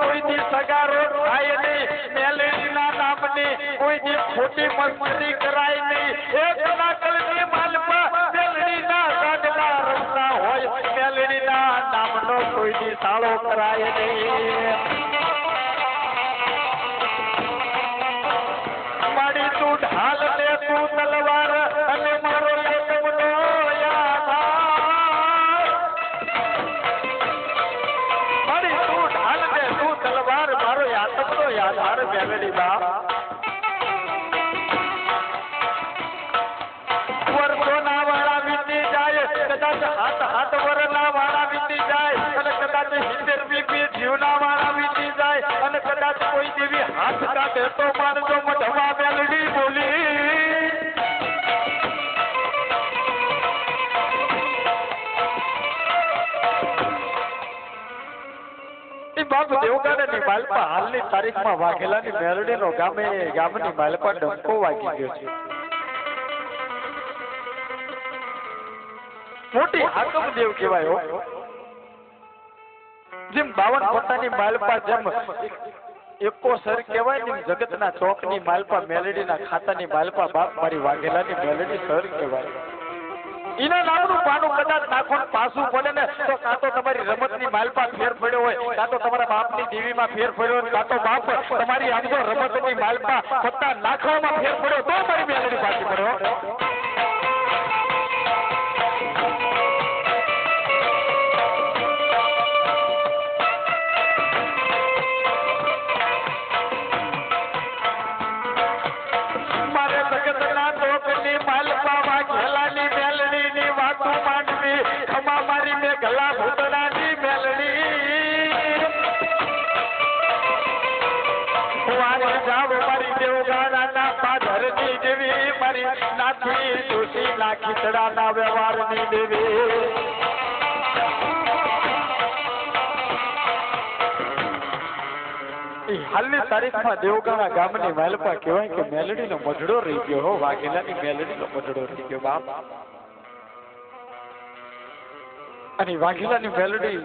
કોઈ દી સગારો થાય નહીં, મેલડીના નામની કોઈ દી ખોટી મસ્તી કરાય નહીં. એક લાકડની માલપા મેલડીના ગાડલા રમતા હોય, મેલડીના નામનો કોઈ દી સાળો કરાય નહીં. મારી તું ઢાલ લે તું તલવાર અને મારો એકમનો યાધાર. મારી તું ઢાલ લે તું તલવાર મારો આત્મનો યાધાર મેલડી બાપ. વર્ષોના વાળા વીતી જાય, કદાચ હાથ વરના વાળા વીતી જાય, અને કદાચ 70 જીવના વાળા વીતી જાય, અને કદાચ કોઈ દેવી હાથ કાઢે તો મારજો મઢમાં મેલડી બોલી. બાપ દેવગાડાની માલપા હાલની તારીખમાં વાઘેલાની મેલડીનો ગામની માલપા ડંકો વાગી ગયો છે. મોટી હાકમ દેવ કહેવાય. જેમ 52 પત્તાની માલપા જેમ એકો સર કહેવાય ને, જગતના ચોકની માલપા મેલડીના ખાતાની માલપા બાપ મારી વાઘેલાની મેલડી સર કહેવાય. એના નામનું પાનું કદાચ નાખો પાછું પડે ને તો કાં તો તમારી રમતની માલપા ફેર પડ્યો હોય, કાં તો તમારા બાપની દેવીમાં ફેર પડ્યો હોય, કાં તો બાપ તમારી આમ તો રમતની માલપા પત્તા નાખવામાં ફેર પડ્યો તો મારી મેલડી પાછી પડ્યો. ગલા ભૂતડાની મેલડી વારે જાવ મારી દેવગાડાના પાધરની દેવી, મારી નાથી જોશી ના ખીચડાના વ્યવહારની દેવી. હાલની તારીખમાં દેવગાડા ગામની માલપા કહેવાય કે મેલડીનો મઢડો રહી ગયો હો. વાઘેલાની મેલડીનો મઢડો રહી ગયો બાપ. અને વાઘેલાની મેલડી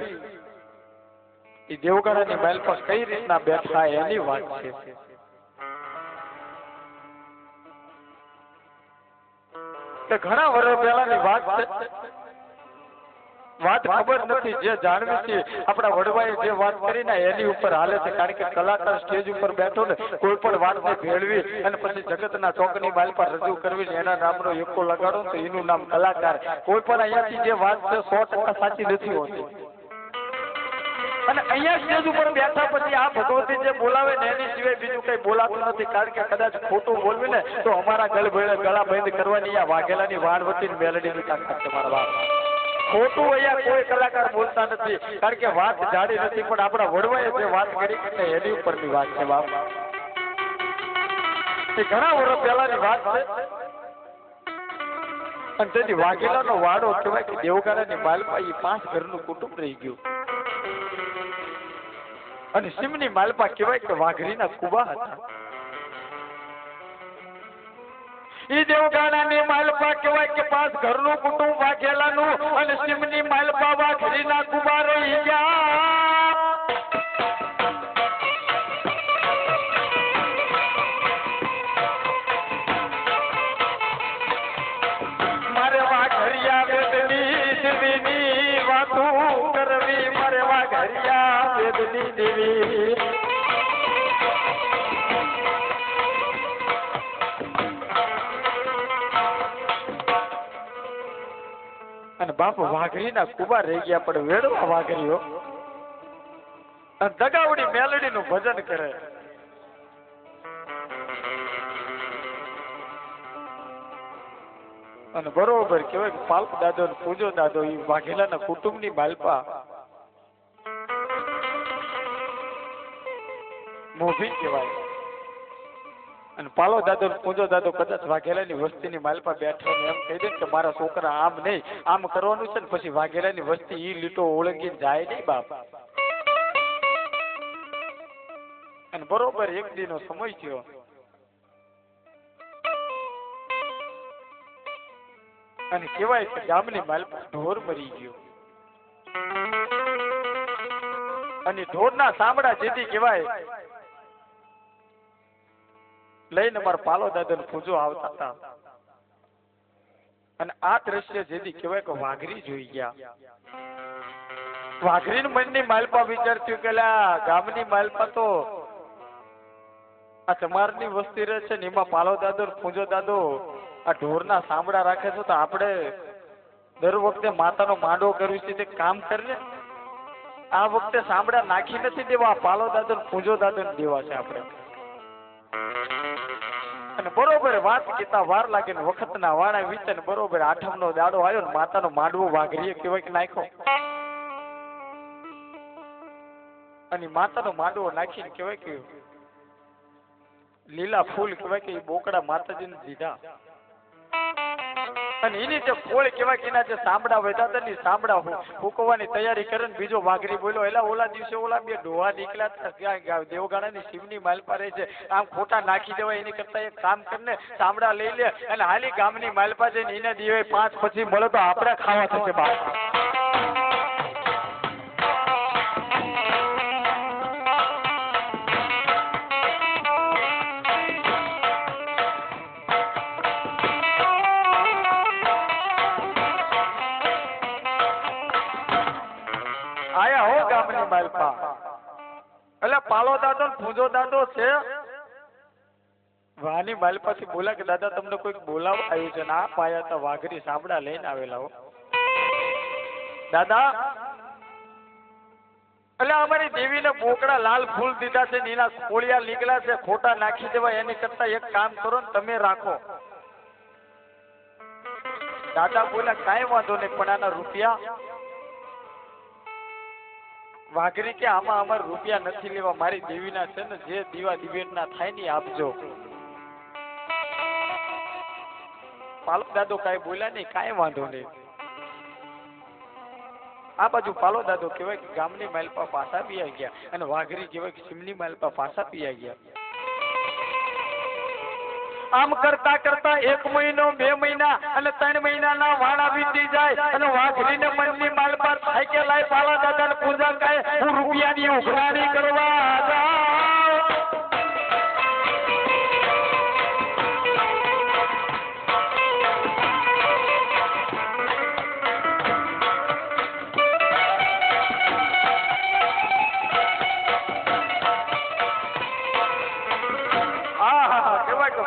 એ દેવગાડાની માલપા કઈ રીતના બેઠા એની વાત છે. ઘણા વર્ષ પહેલાની વાત ખબર નથી, જે જાણવી છે આપણા વડવાએ જે વાત કરી ને એની ઉપર હાલે છે. કારણ કે કલાકાર સ્ટેજ ઉપર બેઠો ને કોઈ પણ વાતને ભેળવી અને પછી જગતના ચોકની માલપા રજૂ કરવી ને એના નામનો એકો લગાડો તો એનું નામ કલાકાર. કોઈ પણ અહીંયાથી જે વાત છે 100% સાચી નથી હોતી. અને અહીંયા સ્ટેજ ઉપર બેઠા પછી આ ભગવતી જે બોલાવે ને એની સિવાય બીજું કઈ બોલાતું નથી. કારણ કે કદાચ ખોટું બોલવી ને તો અમારા ગળા બંધ કરવાની આ વાઘેલાની વાણવતી મેલડીની તાકાત છે મારા બાપ. ખોટું અહીંયા કોઈ કલાકાર બોલતા નથી. કારણ કે વાત જાડી નથી, પણ આપણા વડવાએ જે વાત કરી એની ઉપરની વાત છે બાપ. એ ઘણા વર્ષ પહેલાની વાત છે. અને તેથી વાઘેલાનો વાડો કહેવાય કે દેવગાડાની માલપા એ 5 ઘરનું કુટુંબ રહી ગયું. અને સિમની માલપા કહેવાય કે વાઘરીના કુબા હતા. ઈ દેવગાડાની માલપા કહેવાય કે 5 ઘરનું કુટુંબ વાઘેલાનું, અને સિમની માલપા વાઘરીના કુબા રહી ગયા. મારે વાઘરિયા વેદની દેવીની વાતું કરવી, મારે વાઘરિયા વેદની દેવી. અને બાપ વાઘરીના કુબા રહી ગયા, પણ વેડવા વાઘરીઓ દગાવડી મેલડીનું ભજન કરે. અને બરોબર કહેવાય કે પાલપ દાદો ને પૂજો દાદો એ વાઘેલાના કુટુંબની માલપા મોભી કહેવાય. અને પાલો દાદો પૂજો દાદો કદાચ વાઘેલાની વસ્તીની માલપા બેઠા એમ કહી દે કે મારા છોકરા આમ નહીં આમ કરવાનું છે ને પછી વાઘેલાની વસ્તી ઈ લીટો ઓળંગીને જાય નહીં બાપ. અને બરોબર એક દી નો સમય થયો. અને કહેવાય કે ગામની માલપા ઢોર મરી ગયો. અને ઢોરના સાંભળા જેથી કહેવાય લઈને મારા પાલો દાદા ને પૂજો આવતા હતા. અને આ દ્રશ્ય જેથી કહેવાય કે વાઘરી જોઈ ગયા. વાઘરી મનની માલપા વિચારતું કે ગામની માલપા તો આ ચમારની વસ્તી રહે છે ને એમાં પાલો દાદો પૂજો દાદો આ ઢોરના સાંભળા રાખે છે તો આપણે દર વખતે માતાનો માંડવો કરવી છે તે કામ કરીને આ વખતે સાંભળા નાખી નથી દેવા, પાલો દાદો પૂજો દાદો દેવા છે આપણે. અને બરોબર વાત કીતા વાર લાગે ને વખત ના વાણા વીતે ને બરોબર આઠમ નો દાડો આવ્યો ને માતાનો માંડવો વાઘરીએ કહેવાય કે નાખ્યો. અને માતાનો માંડવો નાખીને કહેવાય કે લીલા ફૂલ કહેવાય કે બોકડા માતાજીને દીધા. અને એની જે ફોળ કહેવાય કે એના જે સાંભળા વધ્યા હતા ને સાંભળા ફૂંકવાની તૈયારી કરે ને બીજો વાઘરી બોલ્યો એલા ઓલા દિવસે ઓલા બે ડોહા નીકળ્યા દેવગાણાની શિવની માલપા રહે છે, આમ ખોટા નાખી દેવાય એની કરતા એક કામ કરીને સાંભળા લઈ લે અને હાલી ગામની માલપા જઈને એને દીવે 5 પછી મળે તો આપણે ખાવા થશે બાપ. આયા હો ગામની માલપા એટલે પાલો દાદો પૂજો દાદો છે. વાની માલપાથી બોલા કે દાદા તમને કોઈક બોલાવવા આવ્યું છે ને આ પાયા તો વાઘરી સાંભળા લઈને આવેલા હો દાદા. એટલે અમારી દેવીને બોકડા લાલ ફૂલ દીધા છે ને એના કોળિયા નીકળ્યા છે, ખોટા નાખી દેવા એની કરતા એક કામ કરો ને તમે રાખો. દાદા બોલા કાંઈ વાંધો નહીં પણ આના રૂપિયા. વાઘરી કે આમાં અમારે રૂપિયા નથી લેવા, મારી દેવીના છે ને જે દીવા દિવેટના થાય ને આપજો. પાલો દાદો કાંઈ બોલ્યા નહીં, કાંઈ વાંધો નહીં. આ બાજુ પાલો દાદો કહેવાય કે ગામની માલપા પાછા પી આવી ગયા અને વાઘરી કહેવાય કે સિમની માલપા પાછા પી આવી ગયા. આમ કરતા કરતા 1 મહિનો 2 મહિના અને 3 મહિનાના વાણા વીતી જાય અને વાઘરીને મનની માલપા થાય કે લાય પાલા દાદાને પૂજા કાય હું રૂપિયાની ઉઘરાણી કરવા જાઉં.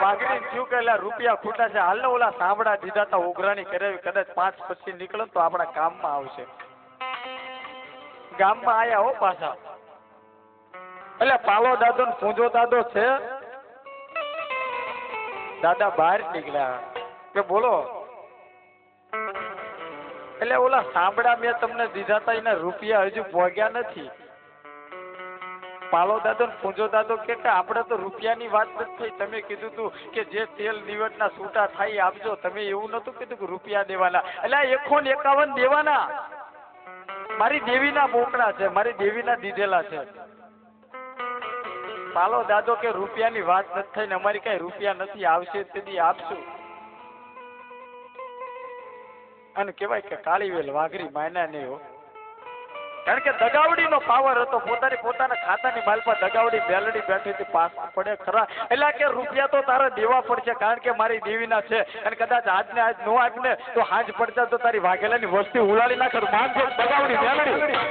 વાઘરી થયું કે રૂપિયા ખોટા છે, હાલ ને ઓલા સાંભળા દીધા તા ઉઘરાણી કરાવી, કદાચ 5 પછી નીકળે તો આપણા કામમાં આવશે. ગામમાં આયા હો પાછા એટલે પાલો દાદો ને પૂંજો દાદો છે. દાદા બહાર નીકળ્યા કે બોલો. એટલે ઓલા સાંભળા મેં તમને દીધા તા એના રૂપિયા હજુ પહોંચ્યા નથી. પાલો દાદો ને પૂંજો દાદો કે આપણે તો રૂપિયાની વાત નથી થઈ, તમે કીધું તું કે જે તેલ દિવટના છૂટા થાય આપજો, તમે એવું નતું કીધું કે રૂપિયા દેવાના. એટલે 151 દેવાના. મારી દેવીના બોકડા છે, મારી દેવીના દીધેલા છે. પાલો દાદો કે રૂપિયાની વાત નથી થઈ ને અમારી કઈ રૂપિયા નથી, આવશે તેથી આપશું. અને કેવાય કે કાળીવેલ વાઘરી માયના નહીં હો, કારણ કે દગાવડીનો પાવર હતો. પોતાના ખાતાની માલપા દગાવડી બેલડી બેઠી પાસ પડે ખરા. એટલે કે રૂપિયા તો તારે દેવા પડશે, કારણ કે મારી દેવીના છે. અને કદાચ આજને આજ નો આપને તો હાજ પડતા તો તારી વાઘેલાની વસ્તી ઉલાડી નાખે. માનજો દગાવડી બેલડી.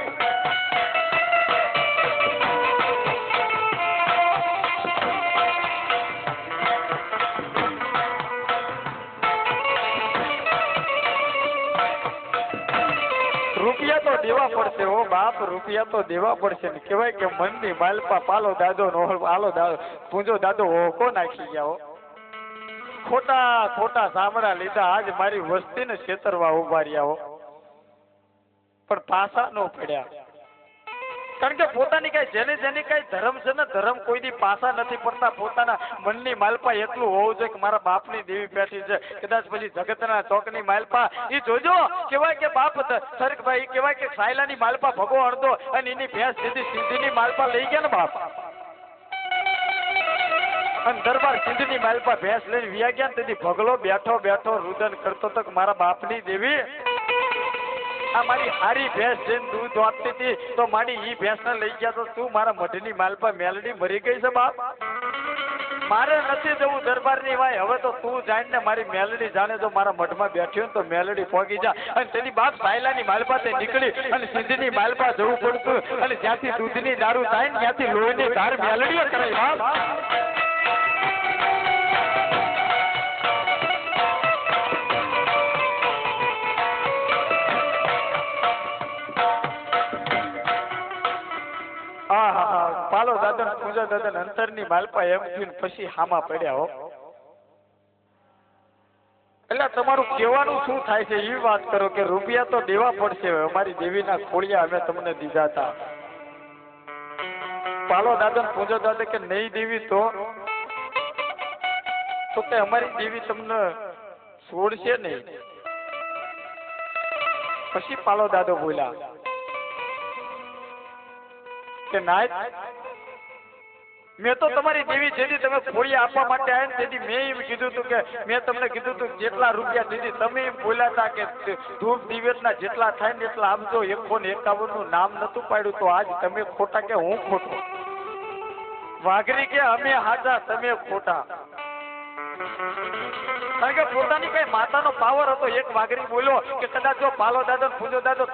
રૂપિયા તો દેવા પડશે હો બાપ, રૂપિયા તો દેવા પડશે ને. કહેવાય કે મનની માલપા પાલો દાદો નો પાલો દાદો પૂંજો દાદો હોકો નાખી ગયા હો. ખોટા સાંભળા લીધા, આજ મારી વસ્તીને છેતરવા ઉભા રહ્યા હો, પણ પાસા નો પડ્યા. કારણ કે પોતાની કઈ જેને કઈ ધર્મ છે ને, ધર્મ કોઈ દી પાસા નથી પડતા. પોતાના મનની માલપા એટલું હોવું જોઈએ કે મારા બાપની દેવી બેઠી છે, કદાચ પછી જગતના ચોકની માલપા એ જોજો. કહેવાય કે બાપ સરકભાઈ કહેવાય કે સાયલાની માલપા ભગો અડધો અને એની ભેંસ સિંધીની માલપા લઈ ગયા ને બાપ. અને દરબાર સિંધની માલપા ભેંસ લઈને વ્યા ગયા તેથી ભગલો બેઠો રુદન કરતો તો મારા બાપની દેવી આ મારી હારી ભેંસ જેને દૂધ આપતી હતી તો મારી ઈ ભેંસને લઈ ગયા તો તું મારા મઢની માલપા મેલડી મરી ગઈ છે બાપ. મારે નથી જવું દરબારની વાય. હવે તો તું જાણીને મારી મેલડી જાણે જો મારા મઢમાં બેઠી હોય તો મેલડી પોગી જા. અને તેની બાપ સાયલાની માલપા તે નીકળી અને સિંધની માલપા જવું પડતું અને જ્યાંથી દૂધની દારૂ થાય ને ત્યાંથી લોહીની ધાર મેલડીએ કરાય બાપ. પાલો દાદા પૂજા દાદા અંતરની માલપા એમ થયું પછી હામા પડ્યા હો. એટલે તમારું કહેવાનું શું થાય છે એ વાત કરો કે રૂપિયા તો દેવા પડશે. અમારી દેવીના ખોળિયા અમે તમને દીધા હતા. પાલો દાદા પૂજા દાદા કે નહીં દેવી તો કે અમારી દેવી તમને છોડશે નહીં. પછી પાલો દાદો બોલ્યા કે ના, મેં તો તમારી દેવી જેથી તમે ખોળિયા આપવા માટે આવ્યા ને તેથી મેં એમ કીધું હતું કે મેં તમને કીધું હતું જેટલા રૂપિયા દીધી તમે એમ બોલ્યા હતા કે ધૂપ દિવેટના જેટલા થાય ને એટલા આપજો. 151 નું નામ નતું પાડ્યું તો આજ તમે ખોટા કે હું ખોટો? વાઘરી કે અમે હાજા તમે ખોટા. કારણ કે પોતાની કઈ માતાનો પાવર હતો. એક વાઘરી બોલ્યો કે કદાચ જો પાલો દાદો પૂજો દાદો